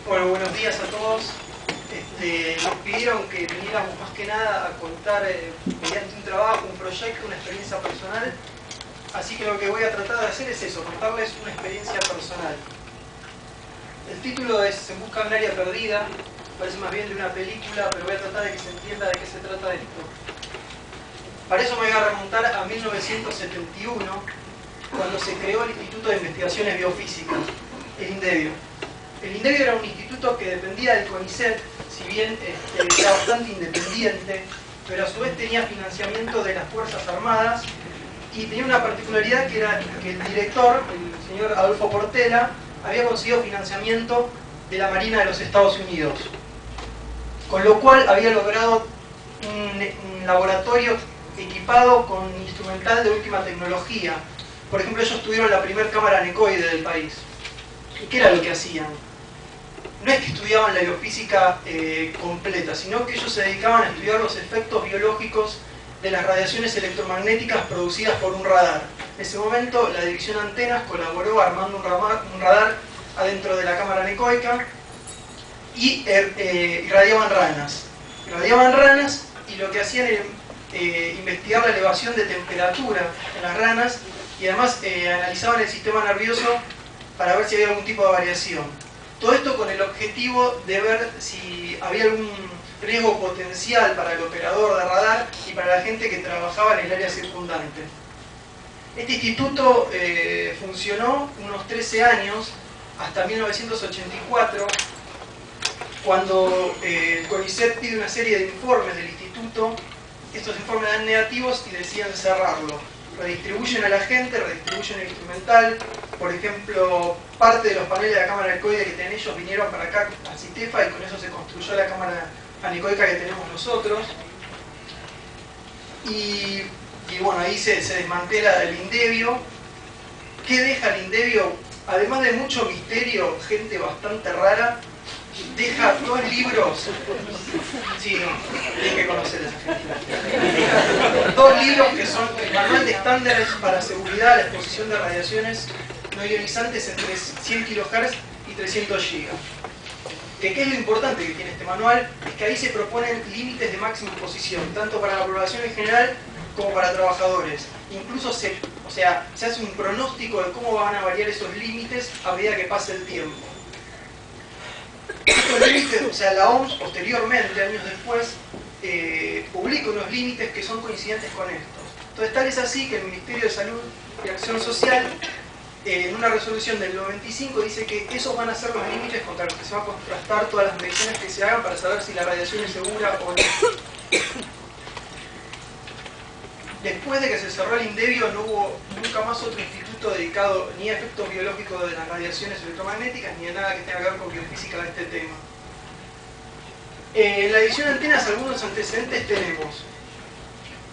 Bueno, buenos días a todos. Nos pidieron que viniéramos más que nada a contar mediante un trabajo, un proyecto, una experiencia personal. Así que lo que voy a tratar de hacer es eso, contarles una experiencia personal. El título es En busca de un área perdida, parece más bien de una película, pero voy a tratar de que se entienda de qué se trata esto. Para eso me voy a remontar a 1971, cuando se creó el Instituto de Investigaciones Biofísicas, el INDEBio. El INDEBio era un instituto que dependía del CONICET, si bien era bastante independiente, pero a su vez tenía financiamiento de las Fuerzas Armadas y tenía una particularidad que era que el director, el señor Adolfo Portela, había conseguido financiamiento de la Marina de los Estados Unidos, con lo cual había logrado un laboratorio equipado con instrumental de última tecnología. Por ejemplo, ellos tuvieron la primera cámara anecoide del país. ¿Y qué era lo que hacían? No es que estudiaban la biofísica completa, sino que ellos se dedicaban a estudiar los efectos biológicos de las radiaciones electromagnéticas producidas por un radar. En ese momento, la división Antenas colaboró armando un radar adentro de la cámara anecoica y irradiaban ranas. Irradiaban ranas y lo que hacían era investigar la elevación de temperatura en las ranas y además analizaban el sistema nervioso para ver si había algún tipo de variación. Todo esto con el objetivo de ver si había algún riesgo potencial para el operador de radar y para la gente que trabajaba en el área circundante. Este instituto funcionó unos 13 años, hasta 1984, cuando el CONICET pide una serie de informes del instituto. Estos informes dan negativos y deciden cerrarlo. Redistribuyen a la gente, redistribuyen el instrumental. Por ejemplo, parte de los paneles de la cámara anecoide que tienen ellos vinieron para acá a CITEFA y con eso se construyó la cámara anecoica que tenemos nosotros. Y bueno, ahí se desmantela el INDEBio. ¿Qué deja el INDEBio? Además de mucho misterio, gente bastante rara, deja 2 libros. Sí, no, tienen que conocer a esa gente. 2 libros que son el manual de estándares para seguridad a la exposición de radiaciones no ionizantes entre 100 kHz y 300 GB. ¿Qué es lo importante que tiene este manual? Es que ahí se proponen límites de máxima exposición, tanto para la población en general como para trabajadores. Incluso se hace un pronóstico de cómo van a variar esos límites a medida que pase el tiempo. Estos límites, la OMS posteriormente, años después, publica unos límites que son coincidentes con estos. Entonces, tal es así que el Ministerio de Salud y Acción Social, en una resolución del 95, dice que esos van a ser los límites contra los que se va a contrastar todas las mediciones que se hagan para saber si la radiación es segura o no. Después de que se cerró el INDEBio, no hubo nunca más otro instituto dedicado ni a efectos biológicos de las radiaciones electromagnéticas ni a nada que tenga que ver con biofísica de este tema. En la división Antenas algunos antecedentes tenemos.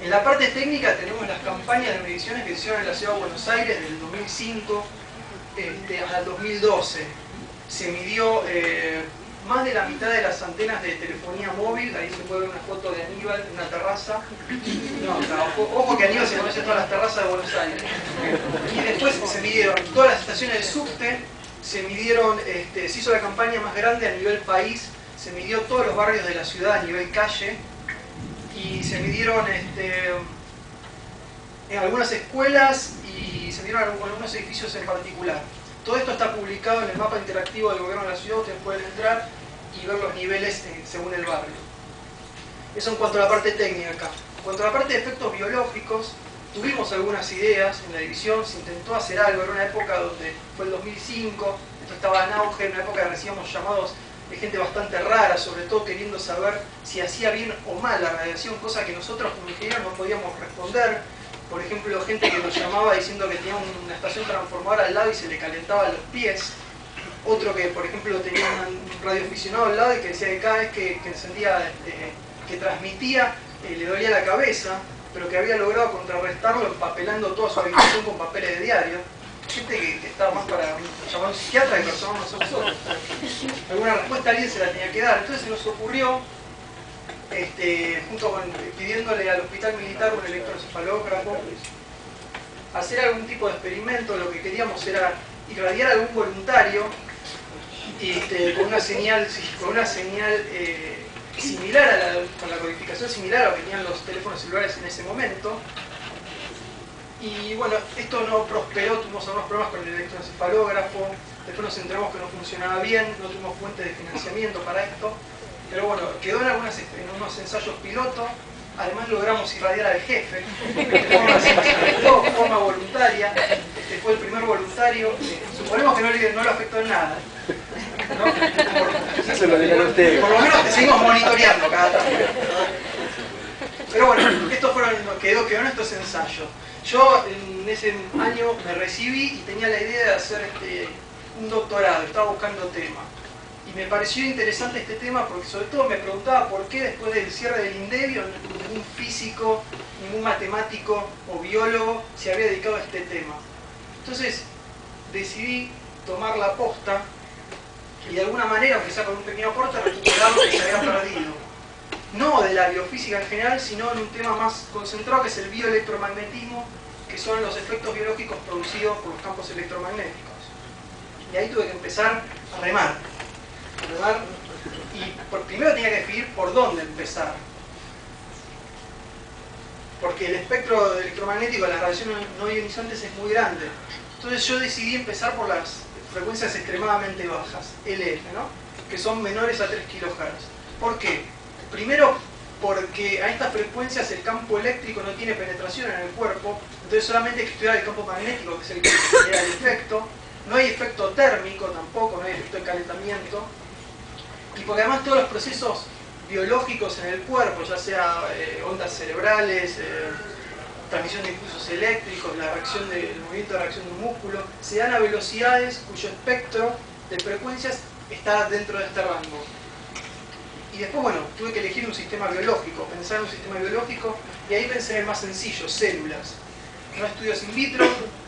En la parte técnica tenemos las campañas de mediciones que se hicieron en la ciudad de Buenos Aires del 2005 al 2012. Se midió más de la mitad de las antenas de telefonía móvil. Ahí se puede ver una foto de Aníbal en una terraza. Ojo que Aníbal se conoce todas las terrazas de Buenos Aires. Y después se midieron todas las estaciones de subte, se midieron, se hizo la campaña más grande a nivel país, se midió todos los barrios de la ciudad a nivel calle, y se midieron en algunas escuelas y se midieron algunos edificios en particular. Todo esto está publicado en el mapa interactivo del gobierno de la ciudad. Ustedes pueden entrar y ver los niveles según el barrio. Eso en cuanto a la parte técnica acá. En cuanto a la parte de efectos biológicos, tuvimos algunas ideas en la división, se intentó hacer algo. Era una época donde fue el 2005, esto estaba en auge, en una época que recibíamos llamados de gente bastante rara, sobre todo queriendo saber si hacía bien o mal la radiación, cosa que nosotros como ingenieros no podíamos responder. Por ejemplo, gente que nos llamaba diciendo que tenía una estación transformadora al lado y se le calentaban los pies. Otro que, por ejemplo, tenía un radioaficionado al lado y que decía que cada vez que encendía, que transmitía, le dolía la cabeza, pero que había logrado contrarrestarlo empapelando toda su habitación con papeles de diario. Gente que estaba más para llamar a un psiquiatra que para llamarnos a nosotros. Alguna respuesta alguien se la tenía que dar. Entonces se nos ocurrió, junto con pidiéndole al hospital militar un electroencefalógrafo, hacer algún tipo de experimento. Lo que queríamos era irradiar a algún voluntario con una señal, similar con la codificación similar a lo que tenían los teléfonos celulares en ese momento. Y bueno, esto no prosperó, tuvimos algunos problemas con el electroencefalógrafo, después nos enteramos que no funcionaba bien, no tuvimos fuente de financiamiento para esto, pero bueno, quedó en unos ensayos piloto. Además logramos irradiar al jefe de forma voluntaria. Fue el primer voluntario. Suponemos que no lo afectó en nada, ¿no? Eso lo dirán ustedes. Por lo menos te seguimos monitoreando cada tanto. Pero bueno, quedó en estos ensayos. Yo en ese año me recibí y tenía la idea de hacer un doctorado, estaba buscando tema. Y me pareció interesante este tema porque sobre todo me preguntaba por qué después del cierre del INDEBio ningún físico, ningún matemático o biólogo se había dedicado a este tema. Entonces decidí tomar la posta y de alguna manera, aunque sea con un pequeño aporte, recuperar lo que se había perdido. No de la biofísica en general, sino en un tema más concentrado que es el bioelectromagnetismo, que son los efectos biológicos producidos por los campos electromagnéticos. Y ahí tuve que empezar a remar. Y primero tenía que definir por dónde empezar, porque el espectro electromagnético de las radiaciones no ionizantes es muy grande. Entonces yo decidí empezar por las frecuencias extremadamente bajas, LF, ¿no? Que son menores a 3 kHz. ¿Por qué? Primero porque a estas frecuencias el campo eléctrico no tiene penetración en el cuerpo, entonces solamente hay que estudiar el campo magnético, que es el que genera el efecto. No hay efecto térmico tampoco, no hay efecto de calentamiento. Y porque además todos los procesos biológicos en el cuerpo, ya sea ondas cerebrales, transmisión de impulsos eléctricos, el movimiento de reacción de un músculo, se dan a velocidades cuyo espectro de frecuencias está dentro de este rango. Y después, bueno, tuve que elegir un sistema biológico, pensar en un sistema biológico, y ahí pensé en el más sencillo, células. No estudios in vitro,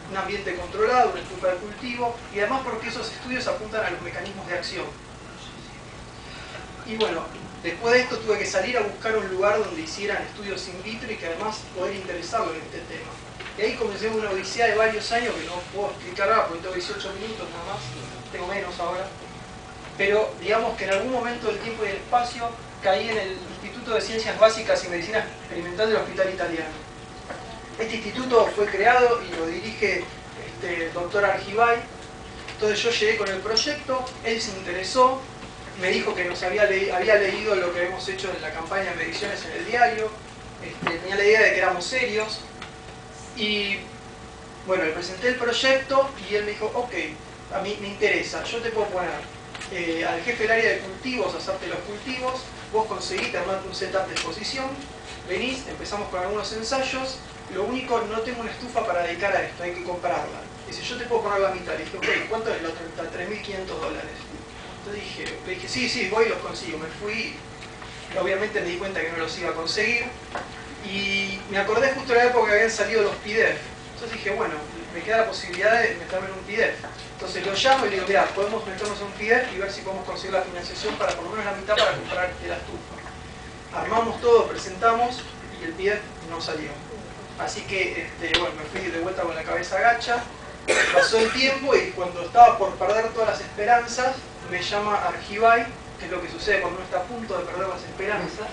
un ambiente controlado, una estufa de cultivo, y además porque esos estudios apuntan a los mecanismos de acción. Y bueno, después de esto tuve que salir a buscar un lugar donde hicieran estudios in vitro y que además poder interesarlo en este tema. Y ahí comencé una odisea de varios años que no puedo explicar ahora porque tengo 18 minutos nada más, tengo menos ahora. Pero digamos que en algún momento del tiempo y del espacio caí en el Instituto de Ciencias Básicas y Medicina Experimental del Hospital Italiano. Este instituto fue creado y lo dirige el doctor Argibay. Entonces yo llegué con el proyecto, él se interesó, me dijo que había leído lo que habíamos hecho en la campaña de mediciones en el diario, tenía la idea de que éramos serios y bueno, le presenté el proyecto y él me dijo, ok, a mí me interesa, yo te puedo poner al jefe del área de cultivos a hacerte los cultivos, vos conseguís armarte un setup de exposición, venís, empezamos con algunos ensayos, lo único, no tengo una estufa para dedicar a esto, hay que comprarla. Dice, yo te puedo poner la mitad. Le dije, ok, ¿cuánto es la otra mitad? $3.500. Entonces le dije, sí, voy y los consigo. Me fui, obviamente me di cuenta que no los iba a conseguir. Y me acordé justo de la época que habían salido los PDF. Entonces dije, bueno, me queda la posibilidad de meterme en un PDF. Entonces lo llamo y le digo, mira, podemos meternos en un PDF y ver si podemos conseguir la financiación para por lo menos la mitad para comprar la estufa. Armamos todo, presentamos y el PDF no salió. Así que, bueno, me fui de vuelta con la cabeza gacha. Pasó el tiempo y cuando estaba por perder todas las esperanzas, me llama Argibay, que es lo que sucede cuando uno está a punto de perder las esperanzas.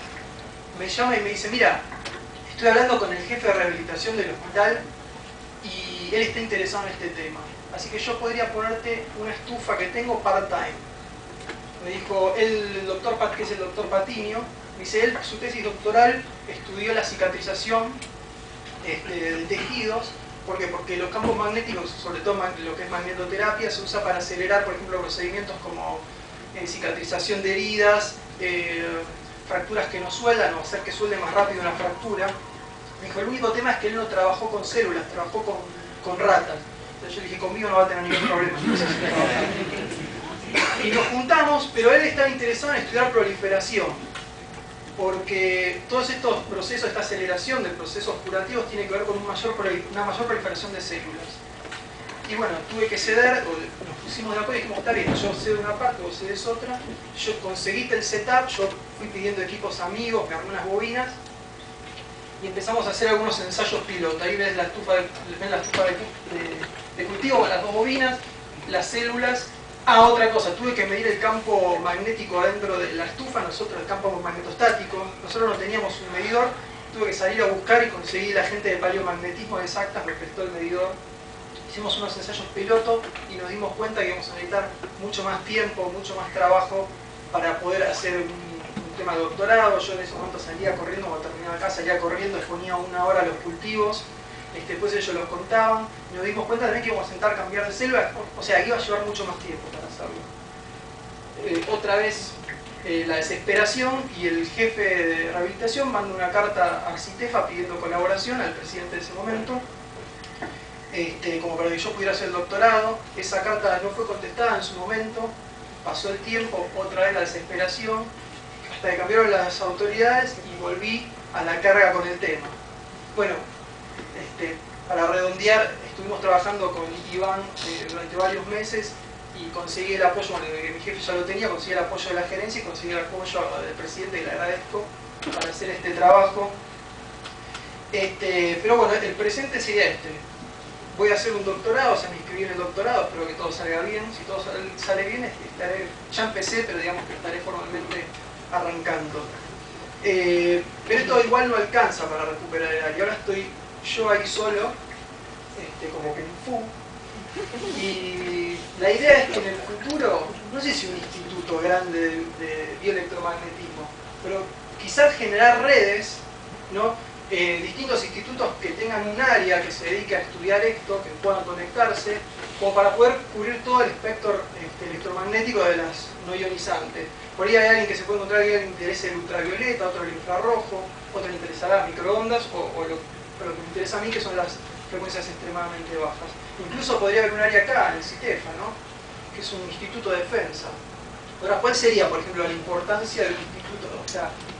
Me llama y me dice, mira, estoy hablando con el jefe de rehabilitación del hospital y él está interesado en este tema. Así que yo podría ponerte una estufa que tengo part-time. Me dijo, el doctor Pat, que es el doctor Patiño, me dice, él, su tesis doctoral estudió la cicatrización de tejidos. ¿Por qué? Porque los campos magnéticos, sobre todo lo que es magnetoterapia, se usa para acelerar, por ejemplo, procedimientos como cicatrización de heridas, fracturas que no sueldan o hacer que suelde más rápido una fractura. Me dijo, el único tema es que él no trabajó con células, trabajó con ratas. Entonces yo le dije, conmigo no va a tener ningún problema. Y nos juntamos, pero él estaba interesado en estudiar proliferación. Porque todos estos procesos, esta aceleración de procesos curativos tiene que ver con una mayor proliferación de células. Y bueno, tuve que ceder, nos pusimos de acuerdo y dijimos, está bien, yo cedo una parte, vos cedes otra. Yo conseguí el setup, yo fui pidiendo equipos amigos, me armé unas bobinas y empezamos a hacer algunos ensayos piloto. Ahí ven la estufa de cultivo con las dos bobinas, las células Ah, otra cosa, tuve que medir el campo magnético adentro de la estufa, nosotros el campo magnetostático, nosotros no teníamos un medidor, tuve que salir a buscar y conseguí la gente de paleomagnetismo de Exactas, me prestó el medidor. Hicimos unos ensayos piloto y nos dimos cuenta que íbamos a necesitar mucho más tiempo, mucho más trabajo para poder hacer un tema de doctorado. Yo en ese momento salía corriendo, cuando terminaba acá salía corriendo, exponía 1 hora los cultivos. Después ellos los contaban y nos dimos cuenta también que íbamos a intentar cambiar de selva, o sea, que iba a llevar mucho más tiempo para hacerlo. Otra vez la desesperación, y el jefe de rehabilitación manda una carta a CITEFA pidiendo colaboración al presidente de ese momento, como para que yo pudiera hacer el doctorado. Esa carta no fue contestada en su momento, pasó el tiempo, otra vez la desesperación, hasta que cambiaron las autoridades y volví a la carga con el tema. Bueno, para redondear, estuvimos trabajando con Iván durante varios meses y conseguí el apoyo, bueno, que mi jefe ya lo tenía, conseguí el apoyo de la gerencia y conseguí el apoyo del presidente, y le agradezco, para hacer este trabajo. Pero bueno, el presente sería voy a hacer un doctorado, o sea, me inscribí en el doctorado, espero que todo salga bien. Si todo sale bien, ya empecé, pero digamos que estaré formalmente arrancando. Pero esto igual no alcanza para recuperar el área. Ahora estoy yo ahí solo, como Kung Fu, y la idea es que en el futuro, no sé si un instituto grande de bioelectromagnetismo, pero quizás generar redes, ¿no? Distintos institutos que tengan un área que se dedique a estudiar esto, que puedan conectarse, como para poder cubrir todo el espectro electromagnético de las no ionizantes. Por ahí hay alguien que se puede encontrar que le interese el ultravioleta, otro el infrarrojo, otro le interesará las microondas, pero lo que me interesa a mí, que son las frecuencias extremadamente bajas. Incluso podría haber un área acá, en el CITEFA, ¿no? Que es un instituto de defensa. Ahora, ¿cuál sería, por ejemplo, la importancia del instituto,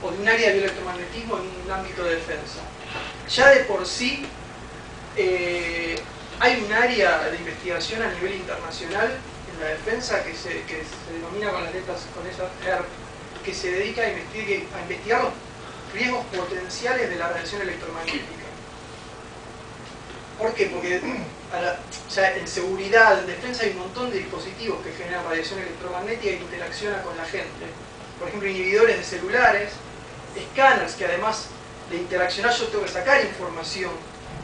o de un área de bioelectromagnetismo en un ámbito de defensa? Ya de por sí hay un área de investigación a nivel internacional en la defensa que se denomina con las letras, con esas ERP, que se dedica a investigar los riesgos potenciales de la radiación electromagnética. ¿Por qué? Porque en seguridad, en defensa, hay un montón de dispositivos que generan radiación electromagnética y interaccionan con la gente. Por ejemplo, inhibidores de celulares, escáneres que además de interaccionar yo tengo que sacar información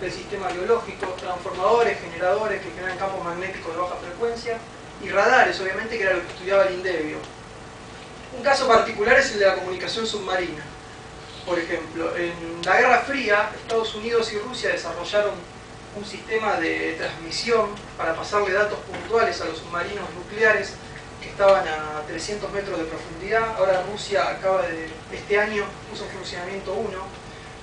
del sistema biológico, transformadores, generadores que generan campos magnéticos de baja frecuencia, y radares, obviamente, que era lo que estudiaba el Indevio. Un caso particular es el de la comunicación submarina. Por ejemplo, en la Guerra Fría, Estados Unidos y Rusia desarrollaron un sistema de transmisión para pasarle datos puntuales a los submarinos nucleares que estaban a 300 metros de profundidad. Ahora Rusia acaba este año puso en funcionamiento uno.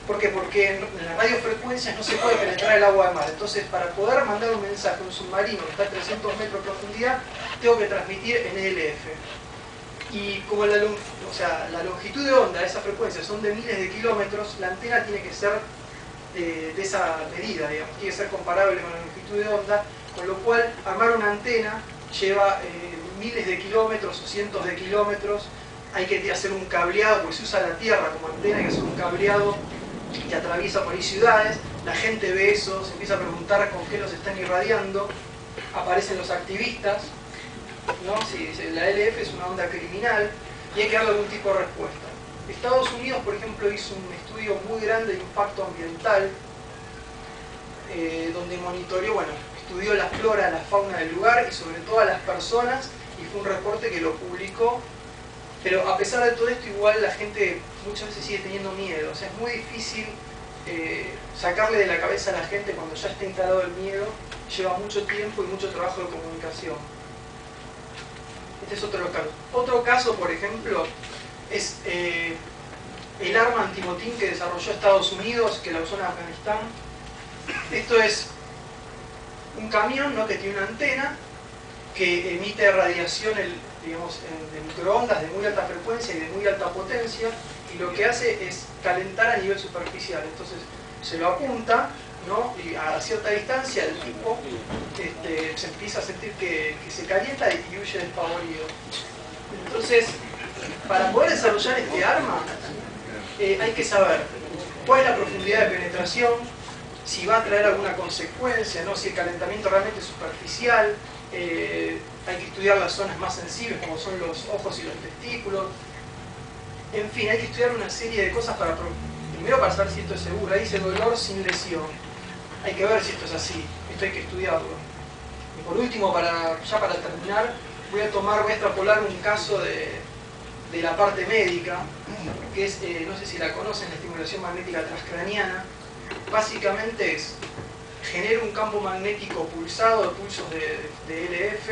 ¿Por qué? Porque en las radiofrecuencias no se puede penetrar el agua de mar. Entonces, para poder mandar un mensaje a un submarino que está a 300 metros de profundidad, tengo que transmitir en ELF. Y como la longitud de onda de esa frecuencia son de miles de kilómetros, la antena tiene que ser de esa medida, digamos, tiene que ser comparable con la longitud de onda, con lo cual armar una antena lleva miles de kilómetros o cientos de kilómetros. Hay que hacer un cableado, porque se usa la Tierra como antena, hay que hacer un cableado que atraviesa por ahí ciudades. La gente ve eso, se empieza a preguntar con qué los están irradiando, aparecen los activistas, ¿no? Si la LF es una onda criminal, y hay que darle algún tipo de respuesta. Estados Unidos, por ejemplo, hizo un estudio muy grande de impacto ambiental, donde monitoreó, estudió la flora, la fauna del lugar y sobre todo a las personas, y fue un reporte que lo publicó. Pero a pesar de todo esto, igual la gente muchas veces sigue teniendo miedo. O sea, es muy difícil sacarle de la cabeza a la gente cuando ya está instalado el miedo. Lleva mucho tiempo y mucho trabajo de comunicación. Este es otro caso. Otro caso, por ejemplo, es el arma antimotín que desarrolló Estados Unidos, que la usó en Afganistán. Esto es un camión, ¿no?, que tiene una antena que emite radiación de microondas de muy alta frecuencia y de muy alta potencia, y lo que hace es calentar a nivel superficial. Entonces se lo apunta, ¿no?, y a cierta distancia el tipo se empieza a sentir que se calienta y huye despavorido. Entonces, para poder desarrollar este arma hay que saber cuál es la profundidad de penetración, si va a traer alguna consecuencia, ¿no?, si el calentamiento realmente es superficial, Hay que estudiar las zonas más sensibles, como son los ojos y los testículos. En fin, hay que estudiar una serie de cosas primero para saber si esto es seguro. Ahí dice dolor sin lesión. Hay que ver si esto es así. Esto hay que estudiarlo. Y por último, ya para terminar, voy a extrapolar un caso de la parte médica, que es, no sé si la conocen, la estimulación magnética transcraniana. Básicamente genera un campo magnético pulsado de pulsos de LF,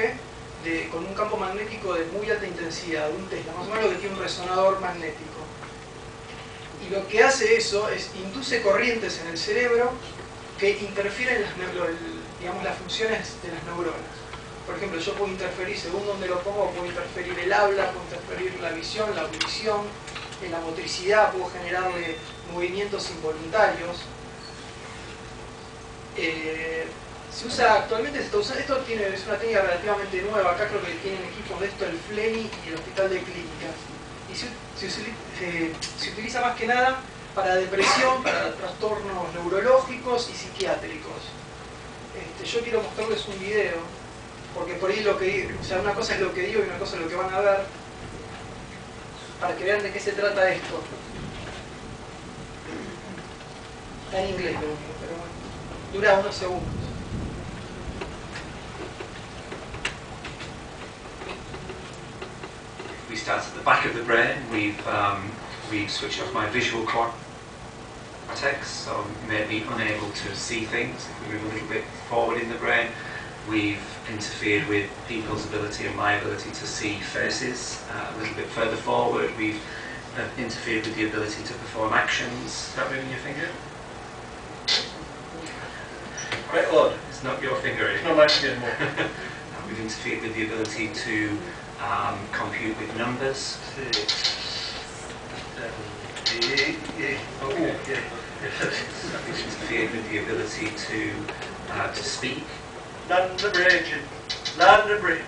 con un campo magnético de muy alta intensidad, de un Tesla, más o menos lo que tiene un resonador magnético. Y lo que hace eso es induce corrientes en el cerebro que interfieren las funciones de las neuronas. Por ejemplo, yo puedo interferir, según donde lo pongo, puedo interferir el habla, puedo interferir la visión, la audición, en la motricidad, puedo generarle movimientos involuntarios. Se usa actualmente, esto es una técnica relativamente nueva. Acá creo que tienen equipos de esto el FLENI y el Hospital de Clínicas. Y se utiliza más que nada para depresión, para trastornos neurológicos y psiquiátricos. Yo quiero mostrarles un video, porque por ahí una cosa es lo que digo y una cosa es lo que van a ver, para que vean de qué se trata esto. Está en inglés, pero bueno, dura unos segundos. We start at the back of the brain. We've switched off my visual cortex, so made me unable to see things. If we move a little bit forward in the brain, we've interfered with people's ability and my ability to see faces. A little bit further forward, we've interfered with the ability to perform actions. Is that moving your finger? Quite odd. It's not your finger. It's not my finger anymore. We've interfered with the ability to compute with numbers. 6, 7, 8, 8. Okay. Yeah. We've interfered with the ability to speak. Land the bridge, land the bridge,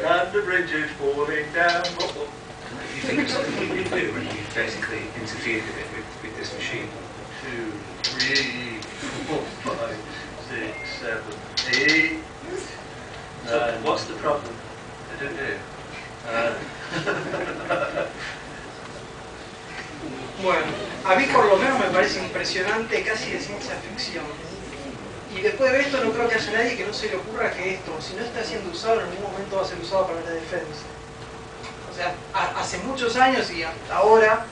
land the bridge is falling down. If you think of something you can do, and you've basically interfered with it with this machine. 2, 3, 4, 5, 6, 7, 8. So what's the problem? I don't know. Bueno, a mí por lo menos me parece impresionante, casi de ciencia ficción. Y después de esto no creo que haya nadie que no se le ocurra que esto, si no está siendo usado, en algún momento va a ser usado para la defensa. O sea, hace muchos años y hasta ahora,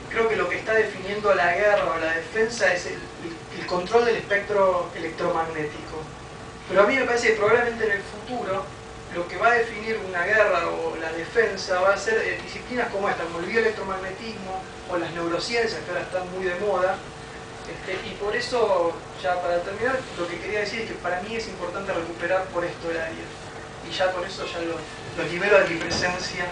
creo que lo que está definiendo la guerra o la defensa es el control del espectro electromagnético. Pero a mí me parece que probablemente en el futuro lo que va a definir una guerra o la defensa va a ser disciplinas como esta, como el bioelectromagnetismo o las neurociencias, que ahora están muy de moda. Y por eso, ya para terminar, lo que quería decir es que para mí es importante recuperar por esto el área. Y ya con eso ya los libero a mi presencia.